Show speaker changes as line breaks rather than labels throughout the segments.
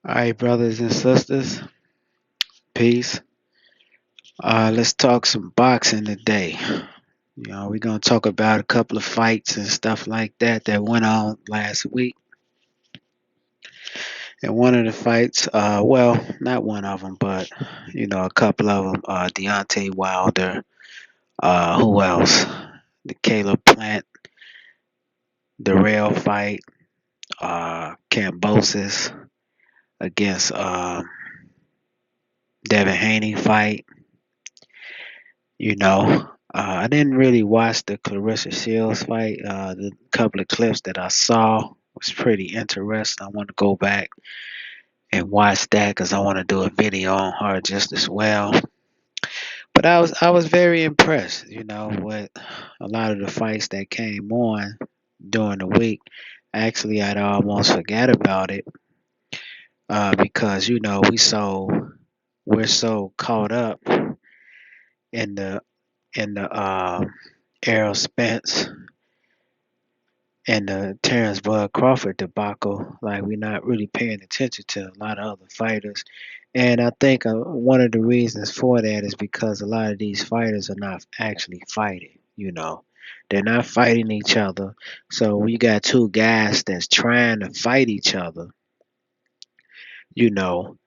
All right, brothers and sisters, peace. Let's talk some boxing today. We're gonna talk about a couple of fights and stuff like that that went on last week. And one of the fights, well, not one of them, but a couple of them. Deontay Wilder. Who else? The Caleb Plant, the rail fight. Cambosis against Devin Haney fight. I didn't really watch the Clarissa Shields fight. The couple of clips that I saw was pretty interesting. I want to go back and watch that because I want to do a video on her just as well. But I was very impressed, with a lot of the fights that came on during the week. Actually, I'd almost forget about it because we're so caught up in the Errol Spence and the Terrence Bud Crawford debacle, like we're not really paying attention to a lot of other fighters. And I think one of the reasons for that is because a lot of these fighters are not actually fighting, They're not fighting each other. So when you got two guys that's trying to fight each other, you know,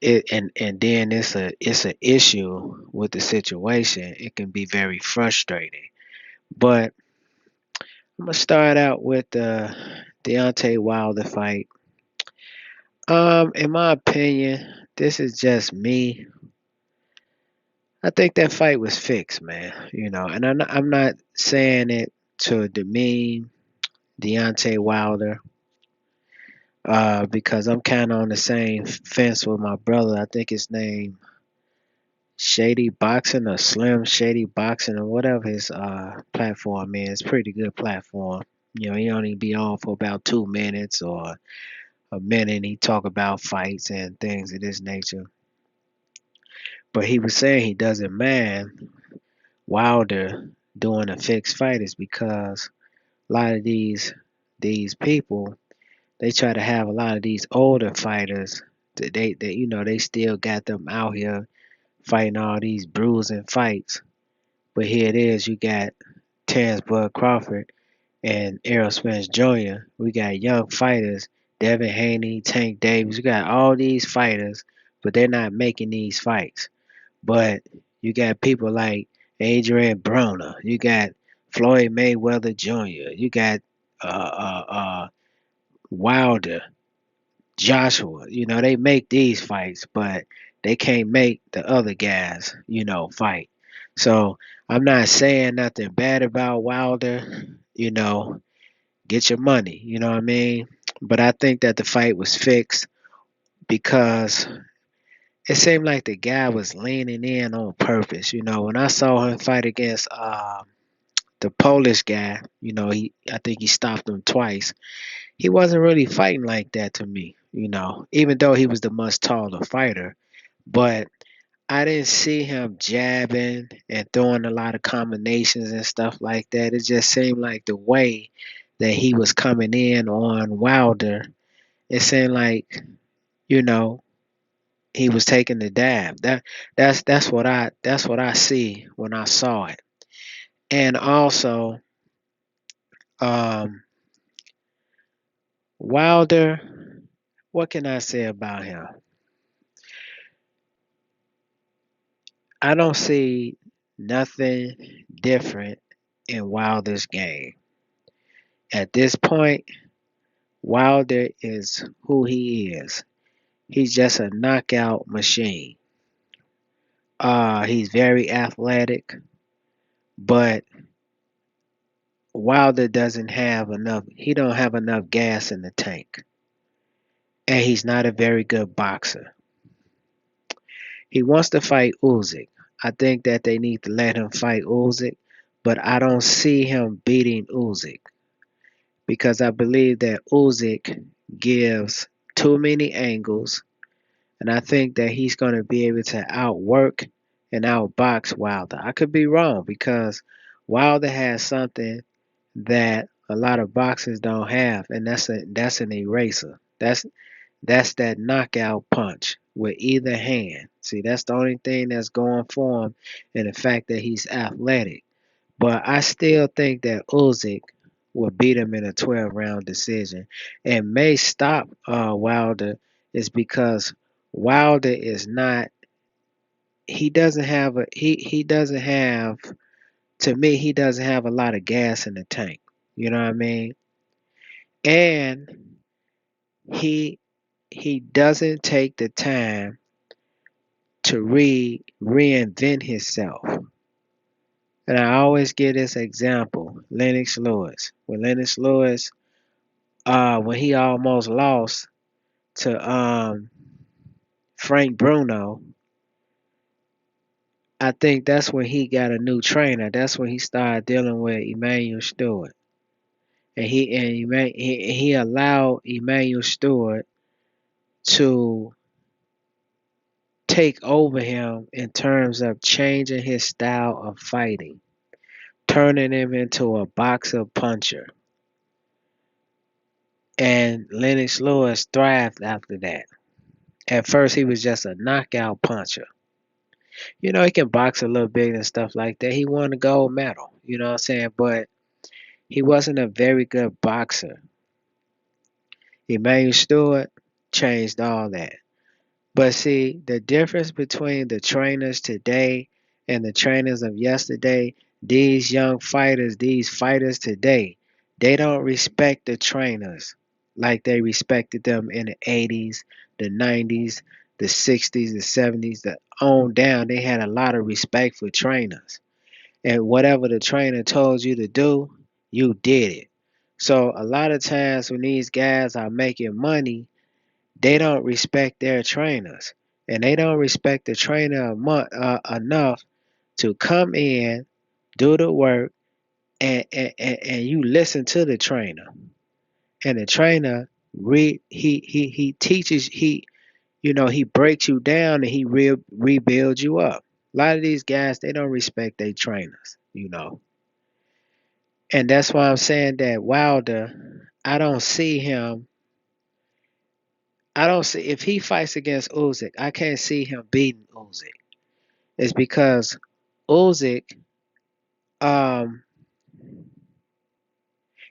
and then it's a issue with the situation. It can be very frustrating. But I'm gonna start out with the Deontay Wilder fight. In my opinion, this is just me. I think that fight was fixed, man. And I'm not saying it to demean Deontay Wilder, because I'm kind of on the same fence with my brother. I think his name Shady Boxing or Slim Shady Boxing or whatever his platform is. Pretty good platform. He only be on for about 2 minutes or a minute. He talk about fights and things of this nature. But he was saying he doesn't mind Wilder doing a fixed fight is because a lot of these people, they try to have a lot of these older fighters that they still got them out here fighting all these bruising fights. But here it is, you got Terrence Bud Crawford and Errol Spence Jr. We got young fighters, Devin Haney, Tank Davis. We got all these fighters, but they're not making these fights. But you got people like Adrian Broner. You got Floyd Mayweather Jr. You got uh, uh, uh, Wilder, Joshua. They make these fights, but they can't make the other guys, fight. So I'm not saying nothing bad about Wilder. You know, get your money. You know what I mean? But I think that the fight was fixed because it seemed like the guy was leaning in on purpose. When I saw him fight against the Polish guy, I think he stopped him twice. He wasn't really fighting like that to me. Even though he was the much taller fighter, but I didn't see him jabbing and throwing a lot of combinations and stuff like that. It just seemed like the way that he was coming in on Wilder, it seemed like, you know, he was taking the dab. That's what I see when I saw it. And also, um, Wilder, what can I say about him? I don't see nothing different in Wilder's game. At this point, Wilder is who he is. He's just a knockout machine. He's very athletic, but Wilder doesn't have enough. He don't have enough gas in the tank, and he's not a very good boxer. He wants to fight Usyk. I think that they need to let him fight Usyk, but I don't see him beating Usyk because I believe that Usyk gives too many angles, and I think that he's going to be able to outwork and outbox Wilder. I could be wrong because Wilder has something that a lot of boxers don't have, and that's an eraser. That's that knockout punch with either hand. See, that's the only thing that's going for him, and the fact that he's athletic. But I still think that Usyk will beat him in a 12-round decision, and may stop Wilder is because Wilder is not. He doesn't have a he doesn't have to me he doesn't have a lot of gas in the tank. You know what I mean? And he he doesn't take the time to reinvent himself. And I always give this example, Lennox Lewis. When Lennox Lewis, when he almost lost to Frank Bruno, I think that's when he got a new trainer. That's when he started dealing with Emmanuel Stewart, and he allowed Emmanuel Stewart to take over him in terms of changing his style of fighting, turning him into a boxer puncher. And Lennox Lewis thrived after that. At first, he was just a knockout puncher. You know, he can box a little bit and stuff like that. He won a gold medal, you know what I'm saying? But he wasn't a very good boxer. Emmanuel Stewart changed all that. But see, the difference between the trainers today and the trainers of yesterday, these young fighters, these fighters today, they don't respect the trainers like they respected them in the 80s, the 90s, the 60s, the 70s, the on down. They had a lot of respect for trainers. And whatever the trainer told you to do, you did it. So a lot of times when these guys are making money, they don't respect their trainers, and they don't respect the trainer enough to come in, do the work, and you listen to the trainer. And the trainer he teaches he breaks you down and he rebuilds you up. A lot of these guys they don't respect their trainers. And that's why I'm saying that Wilder, I don't see him. I don't see if he fights against Usyk, I can't see him beating Usyk. It's because Usyk, um,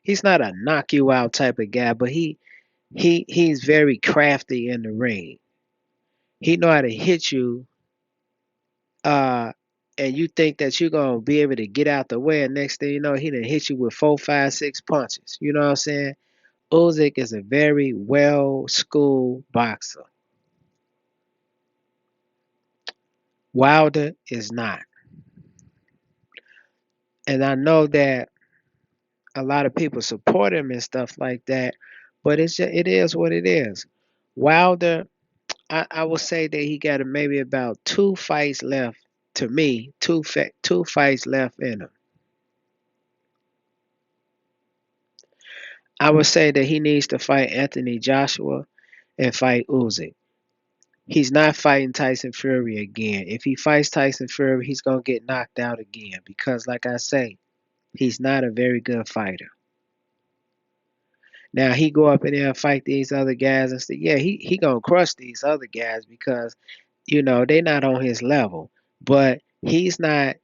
he's not a knock you out type of guy, but he's very crafty in the ring. He know how to hit you, uh, and you think that you're gonna be able to get out the way, and next thing you know, he done hit you with four, five, six punches. You know what I'm saying? Usyk is a very well schooled boxer. Wilder is not, and I know that a lot of people support him and stuff like that, but it is what it is. Wilder, I would say that he got maybe about two fights left. To me, two fights left in him. I would say that he needs to fight Anthony Joshua and fight Usyk. He's not fighting Tyson Fury again. If he fights Tyson Fury, he's gonna get knocked out again because, like I say, he's not a very good fighter. Now he go up in there and fight these other guys and say, yeah, he gonna crush these other guys because they're not on his level. But he's not,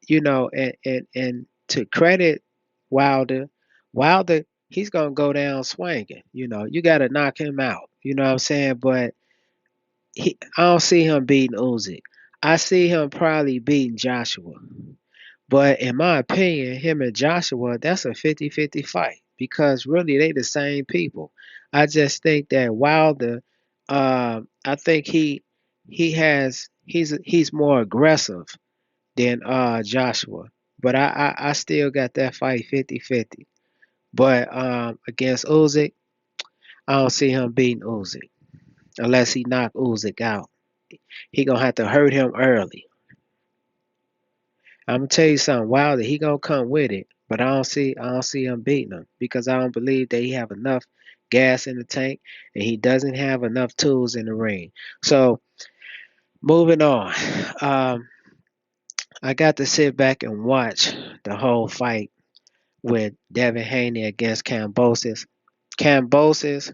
and to credit Wilder, Wilder he's gonna go down swinging. You got to knock him out. You know what I'm saying? But I don't see him beating Usyk. I see him probably beating Joshua. But in my opinion, him and Joshua, that's a 50-50 fight because really they the same people. I just think that Wilder, I think he's more aggressive than Joshua. But I still got that fight 50-50. But against Usyk, I don't see him beating Usyk unless he knock Usyk out. He gonna have to hurt him early. I'm gonna tell you something. Wilder, he gonna come with it, but I don't see him beating him because I don't believe that he have enough gas in the tank and he doesn't have enough tools in the ring. So moving on, um, I got to sit back and watch the whole fight with Devin Haney against Cambosis. Cambosis,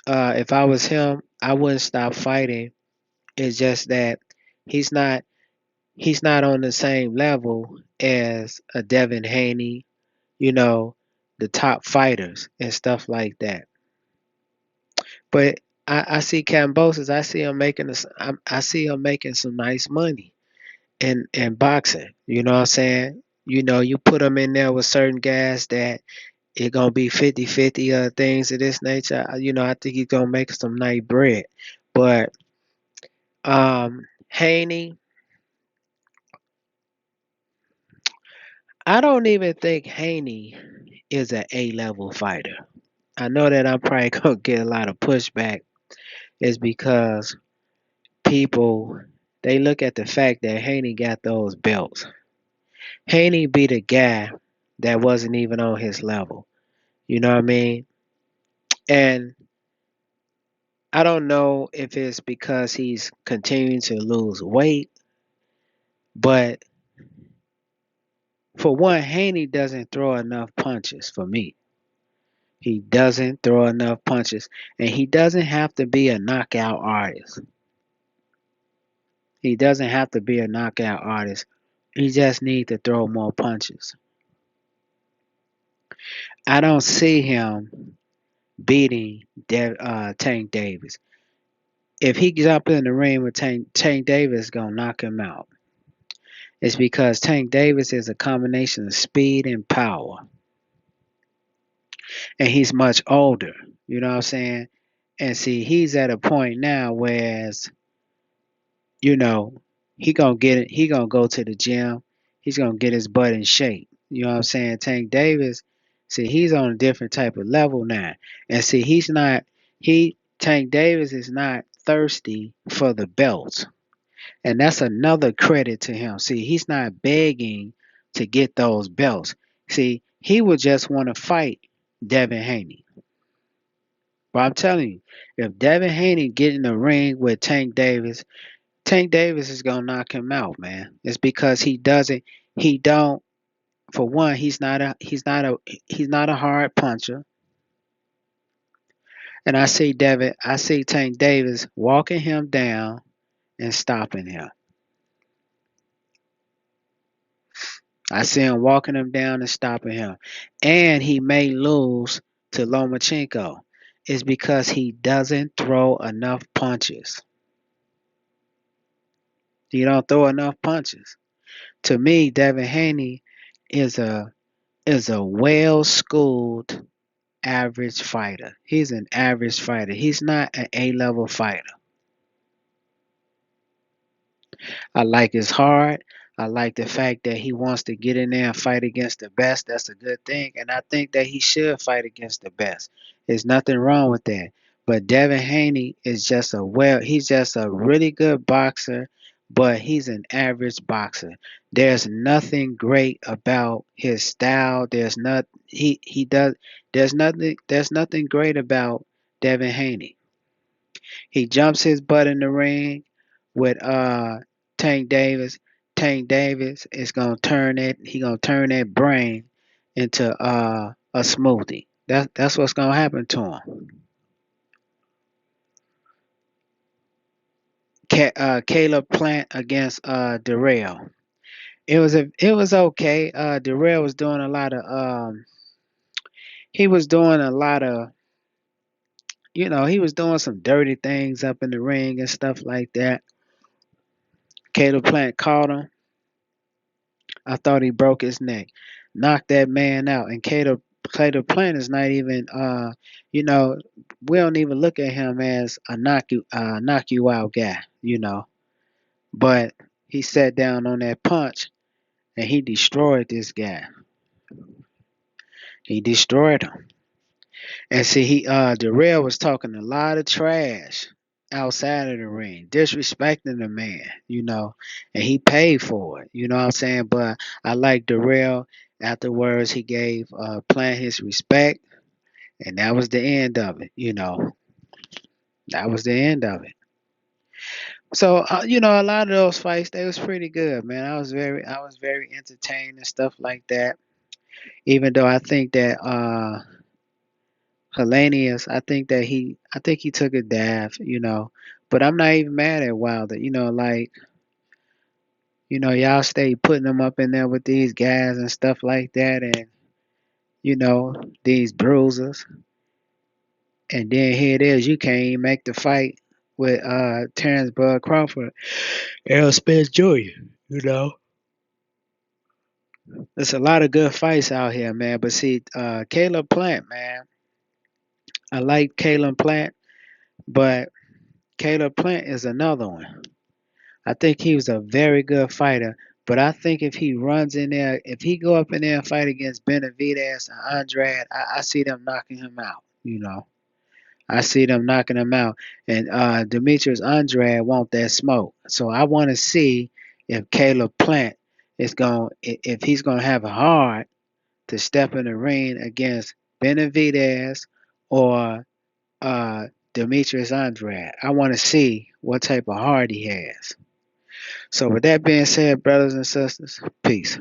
If I was him, I wouldn't stop fighting. It's just that he's not he's not on the same level as a Devin Haney, you know, the top fighters and stuff like that. But I see Cambosis. I see him making I see him making some nice money in boxing. You know what I'm saying? You know, you put him in there with certain guys that it gonna be 50-50 things of this nature. You know, I think he's gonna make some nice bread. But Haney, I don't even think Haney is an A-level fighter. I know that I'm probably gonna get a lot of pushback. Is because people they look at the fact that Haney got those belts. Haney beat a guy that wasn't even on his level. You know what I mean? And I don't know if it's because he's continuing to lose weight, but for one, Haney doesn't throw enough punches for me. He doesn't throw enough punches, and he doesn't have to be a knockout artist. He doesn't have to be a knockout artist. He just needs to throw more punches. I don't see him beating Tank Davis. If he jump in the ring with Tank Davis, gonna knock him out. It's because Tank Davis is a combination of speed and power, and he's much older. You know what I'm saying? And see, he's at a point now whereas you know he gonna get it. He gonna go to the gym. He's gonna get his butt in shape. You know what I'm saying? Tank Davis, see, he's on a different type of level now, and see, he's not. He Tank Davis is not thirsty for the belts. And that's another credit to him. See, he's not begging to get those belts. See, he would just want to fight Devin Haney. But I'm telling you, if Devin Haney get in the ring with Tank Davis is gonna knock him out, man. It's because he don't for one, he's not a hard puncher. And I see Tank Davis walking him down and stopping him. I see him walking him down and stopping him. And he may lose to Lomachenko. It's because he doesn't throw enough punches. He don't throw enough punches. To me, Devin Haney is a well schooled average fighter. He's an average fighter. He's not an A level fighter. I like his heart. I like the fact that he wants to get in there and fight against the best. That's a good thing. And I think that he should fight against the best. There's nothing wrong with that. But Devin Haney is he's just a really good boxer, but he's an average boxer. There's nothing great about his style. He does there's nothing great about Devin Haney. He jumps his butt in the ring with Tank Davis. Tank Davis is gonna turn that brain into a smoothie. That's what's gonna happen to him. Caleb Plant against Darrell. It was okay. Darrell was doing a lot of he was doing a lot of he was doing some dirty things up in the ring and stuff like that. Caleb Plant caught him. I thought he broke his neck. Knocked that man out. And Caleb Plant is not even you know, we don't even look at him as a knock you out guy. But he sat down on that punch and he destroyed this guy. He destroyed him. And see Darrell was talking a lot of trash outside of the ring, disrespecting the man, and he paid for it, you know what I'm saying? But I like Darrell. Afterwards, he gave Plant his respect, and that was the end of it. That was the end of it. So, a lot of those fights, they was pretty good, man. I was very entertained and stuff like that. Even though I think that Hellenius, I think he took a dive, but I'm not even mad at Wilder. Like, y'all stay putting him up in there with these guys and stuff like that, and you know, these bruisers, and then here it is, you can't even make the fight with Terrence Bud Crawford, Errol Spence Jr. You know, there's a lot of good fights out here, man. But see, Caleb Plant, man, I like Caleb Plant, but Caleb Plant is another one. I think he was a very good fighter, but I think if he runs in there, if he go up in there and fight against Benavidez and Andrade, I see them knocking him out. I see them knocking him out, and Demetrius Andrade want that smoke. So I want to see if Caleb Plant is going, if he's going to have a hard to step in the ring against Benavidez or Demetrius Andrade. I want to see what type of heart he has. So with that being said, brothers and sisters, peace.